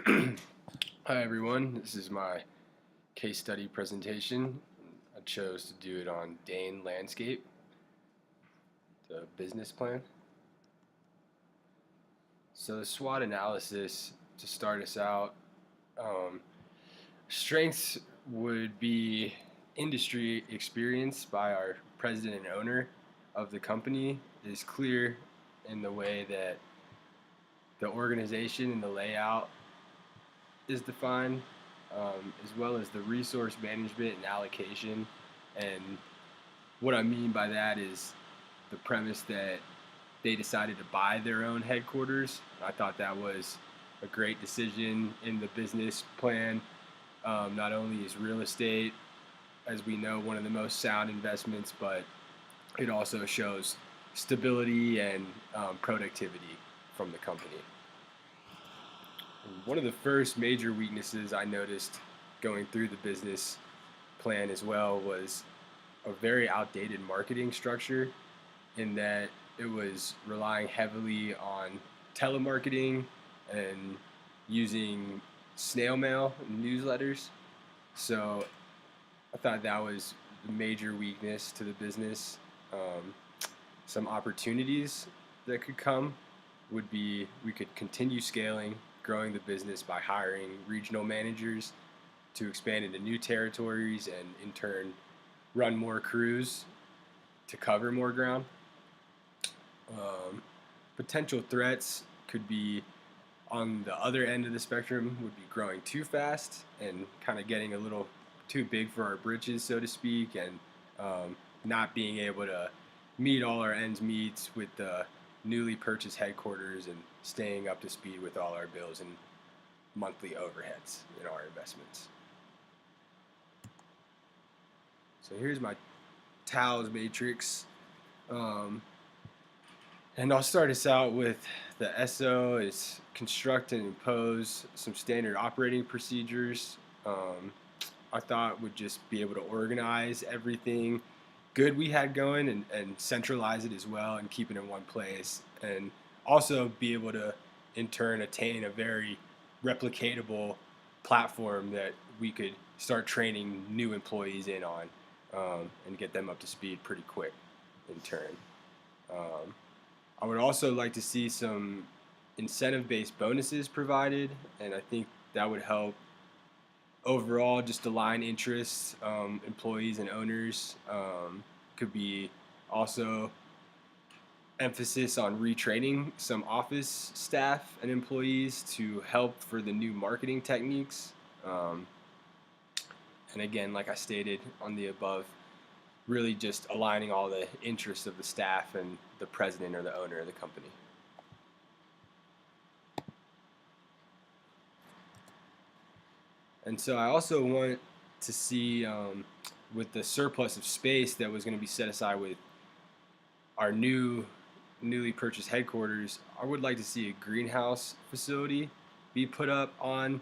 Hi everyone, this is my case study presentation. I chose to do it on Dayne Landscape, the business plan. So the SWOT analysis, to start us out, um, strengths would be industry experience by our president and owner of the company is clear in the way that the organization and the layout is defined, as well as the resource management and allocation. And what I mean by that is the premise that they decided to buy their own headquarters. I thought that was a great decision in the business plan. Not only is real estate, as we know, one of the most sound investments, but it also shows stability and productivity from the company. One of the first major weaknesses I noticed going through the business plan as well was a very outdated marketing structure, in that it was relying heavily on telemarketing and using snail mail and newsletters. So I thought that was a major weakness to the business. Um, some opportunities that could come would be we could continue scaling, growing the business by hiring regional managers to expand into new territories and in turn run more crews to cover more ground. Um, Potential threats could be on the other end of the spectrum, would be growing too fast and kind of getting a little too big for our britches, so to speak, and not being able to meet all our ends meets with the newly purchased headquarters and staying up to speed with all our bills and monthly overheads in our investments. So here's my TALS matrix. Um, And I'll start us out with the SO is construct and impose some standard operating procedures. I thought would just be able to organize everything good we had going and centralize it as well and keep it in one place. And also be able to, in turn, attain a very replicatable platform that we could start training new employees in on, and get them up to speed pretty quick in turn. Um, I would also like to see some incentive-based bonuses provided, and I think that would help overall just align interests, employees and owners. Could be also emphasis on retraining some office staff and employees to help for the new marketing techniques. Um, and again, like I stated on the above, really just aligning all the interests of the staff and the president or the owner of the company. And so I also want to see, with the surplus of space that was going to be set aside with our newly purchased headquarters, I would like to see a greenhouse facility be put up on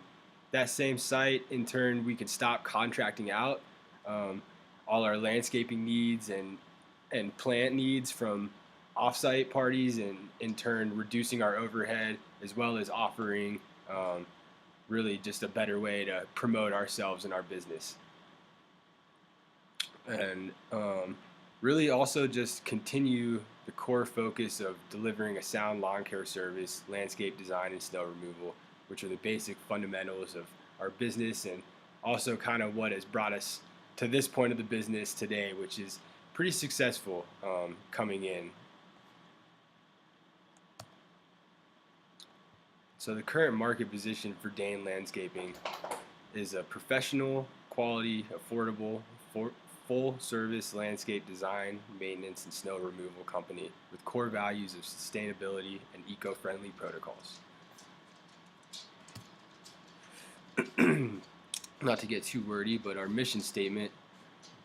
that same site. In turn, we could stop contracting out um, all our landscaping needs and plant needs from offsite parties, and in turn reducing our overhead as well as offering really just a better way to promote ourselves and our business. And really also just continue the core focus of delivering a sound lawn care service, landscape design, and snow removal, which are the basic fundamentals of our business, and also kind of what has brought us to this point of the business today, which is pretty successful coming in. So the current market position for Dayne Landscaping is a professional, quality, affordable, full-service landscape design, maintenance, and snow removal company with core values of sustainability and eco-friendly protocols. Not to get too wordy, but our mission statement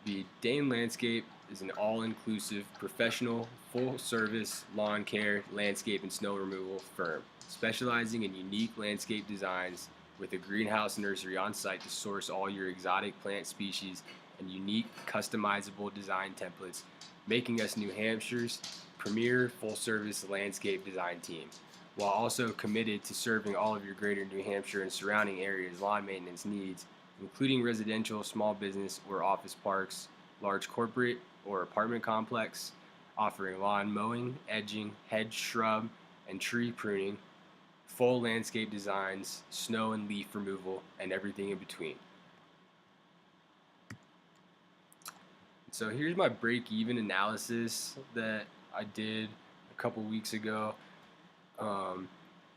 would be Dayne Landscape is an all-inclusive, professional, full-service lawn care, landscape, and snow removal firm, specializing in unique landscape designs with a greenhouse nursery on site to source all your exotic plant species and unique customizable design templates, making us New Hampshire's premier full-service landscape design team. while also committed to serving all of your greater New Hampshire and surrounding areas lawn maintenance needs, including residential, small business, or office parks, large corporate or apartment complex, offering lawn mowing, edging, hedge, shrub, and tree pruning, full landscape designs, snow and leaf removal, and everything in between. So here's my break-even analysis that I did a couple weeks ago.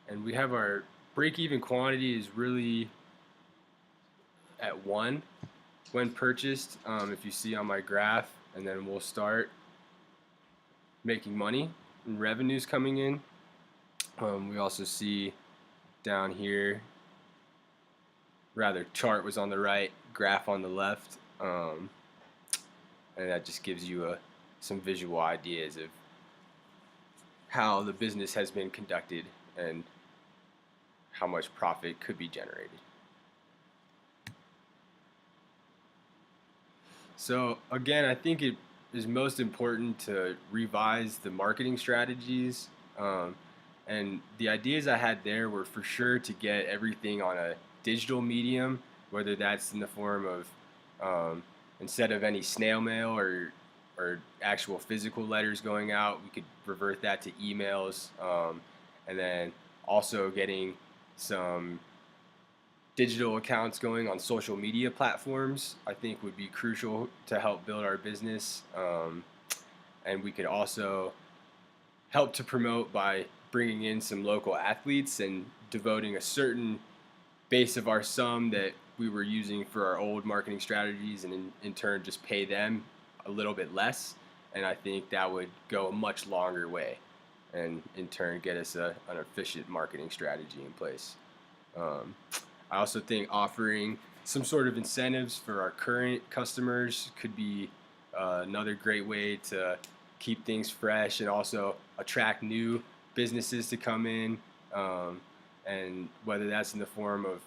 And we have our break-even quantity is really at 1 when purchased, if you see on my graph, and then we'll start making money and revenues coming in. We also see down here, rather chart was on the right, graph on the left, and that just gives you some visual ideas of how the business has been conducted and how much profit could be generated. So again, I think it is most important to revise the marketing strategies. And the ideas I had there were for sure to get everything on a digital medium, whether that's in the form of instead of any snail mail or actual physical letters going out, we could revert that to emails, and then also getting some digital accounts going on social media platforms, I think would be crucial to help build our business. And we could also help to promote by bringing in some local athletes and devoting a certain base of our sum that we were using for our old marketing strategies, and in turn just pay them a little bit less. And I think that would go a much longer way and in turn get us an efficient marketing strategy in place. I also think offering some sort of incentives for our current customers could be another great way to keep things fresh and also attract new businesses to come in, and whether that's in the form of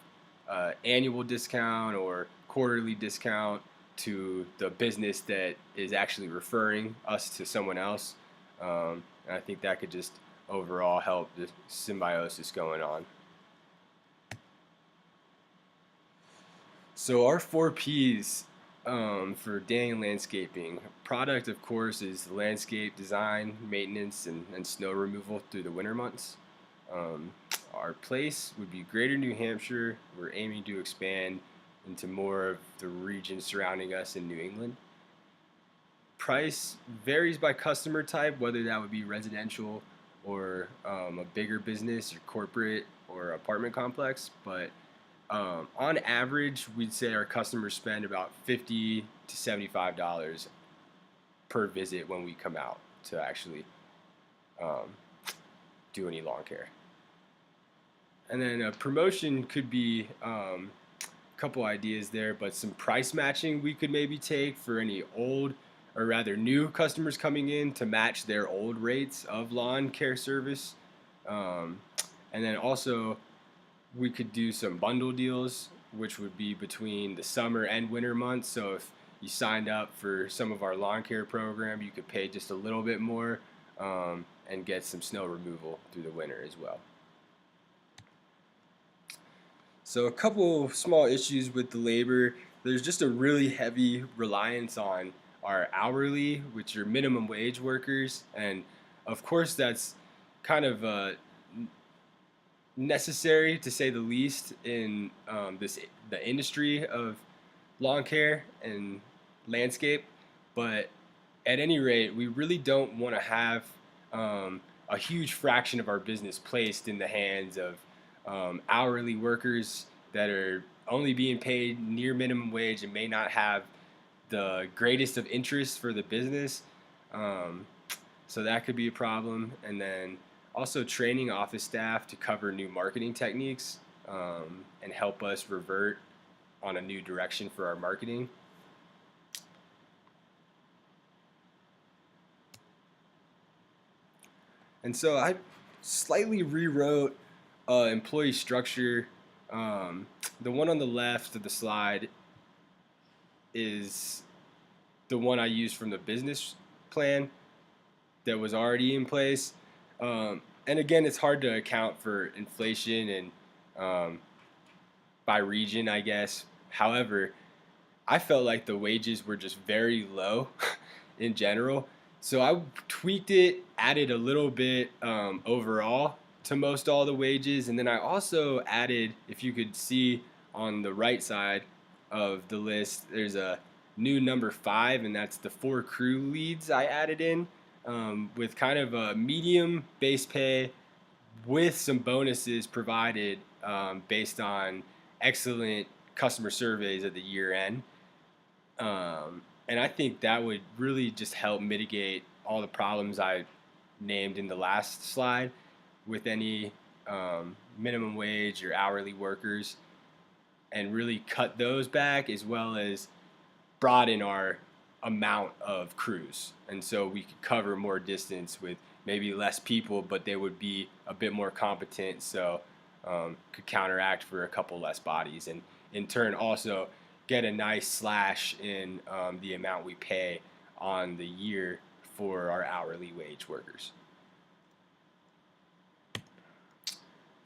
annual discount or quarterly discount to the business that is actually referring us to someone else. And I think that could just overall help the symbiosis going on. So our 4Ps for Dayne Landscaping. Product, of course, is landscape design, maintenance, and snow removal through the winter months. Our place would be Greater New Hampshire. We're aiming to expand into more of the region surrounding us in New England. Price varies by customer type, whether that would be residential or a bigger business or corporate or apartment complex, but on average, we'd say our customers spend about $50 to $75 per visit when we come out to actually do any lawn care. And then a promotion could be a couple ideas there, but some price matching we could maybe take for any old or rather new customers coming in to match their old rates of lawn care service. And then also we could do some bundle deals, which would be between the summer and winter months. So if you signed up for some of our lawn care program, you could pay just a little bit more and get some snow removal through the winter as well. So a couple small issues with the labor. There's just a really heavy reliance on our hourly, which are minimum wage workers. And of course, that's kind of necessary to say the least in the industry of lawn care and landscape. But at any rate, we really don't want to have a huge fraction of our business placed in the hands of hourly workers that are only being paid near minimum wage and may not have the greatest of interest for the business. So that could be a problem. And then also training office staff to cover new marketing techniques and help us revert on a new direction for our marketing. And so I slightly rewrote employee structure. The one on the left of the slide is the one I used from the business plan that was already in place. And again, it's hard to account for inflation and by region, I guess. However, I felt like the wages were just very low in general. So I tweaked it, added a little bit overall to most all the wages. And then I also added, if you could see on the right side of the list, there's a new number 5, and that's the 4 crew leads I added in with kind of a medium base pay with some bonuses provided based on excellent customer surveys at the year end. And I think that would really just help mitigate all the problems I named in the last slide with any minimum wage or hourly workers, and really cut those back, as well as broaden our amount of crews. And so we could cover more distance with maybe less people, but they would be a bit more competent, so could counteract for a couple less bodies, and in turn also get a nice slash in the amount we pay on the year for our hourly wage workers.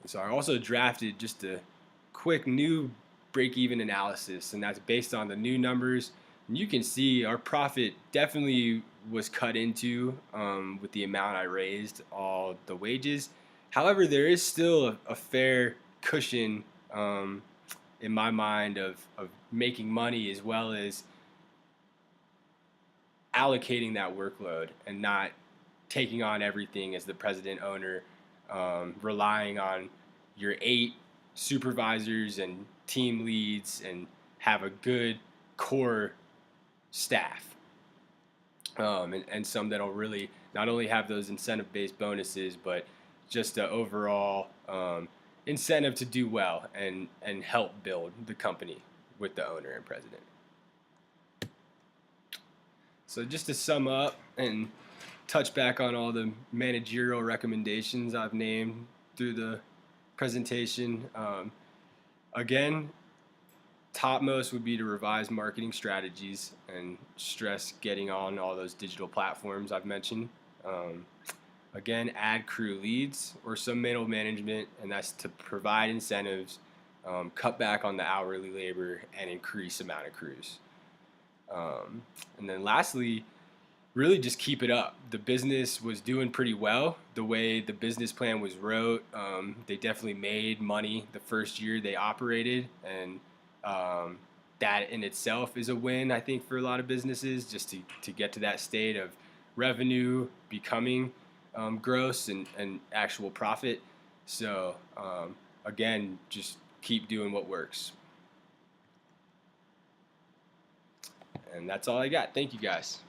So I also drafted just a quick new break-even analysis, and that's based on the new numbers. And you can see our profit definitely was cut into with the amount I raised all the wages. However, there is still a fair cushion in my mind of making money, as well as allocating that workload and not taking on everything as the president owner, relying on your 8 supervisors and team leads, and have a good core staff, and some that'll really not only have those incentive-based bonuses, but just an overall incentive to do well and help build the company with the owner and president. So just to sum up and touch back on all the managerial recommendations I've named through the presentation. Again, topmost would be to revise marketing strategies and stress getting on all those digital platforms I've mentioned. Again, add crew leads or some middle management, and that's to provide incentives, cut back on the hourly labor, and increase amount of crews. And then lastly, really just keep it up. The business was doing pretty well. The way the business plan was wrote, they definitely made money the first year they operated, and that in itself is a win, I think, for a lot of businesses, just to get to that state of revenue becoming gross and actual profit. So again, just keep doing what works. And that's all I got. Thank you, guys.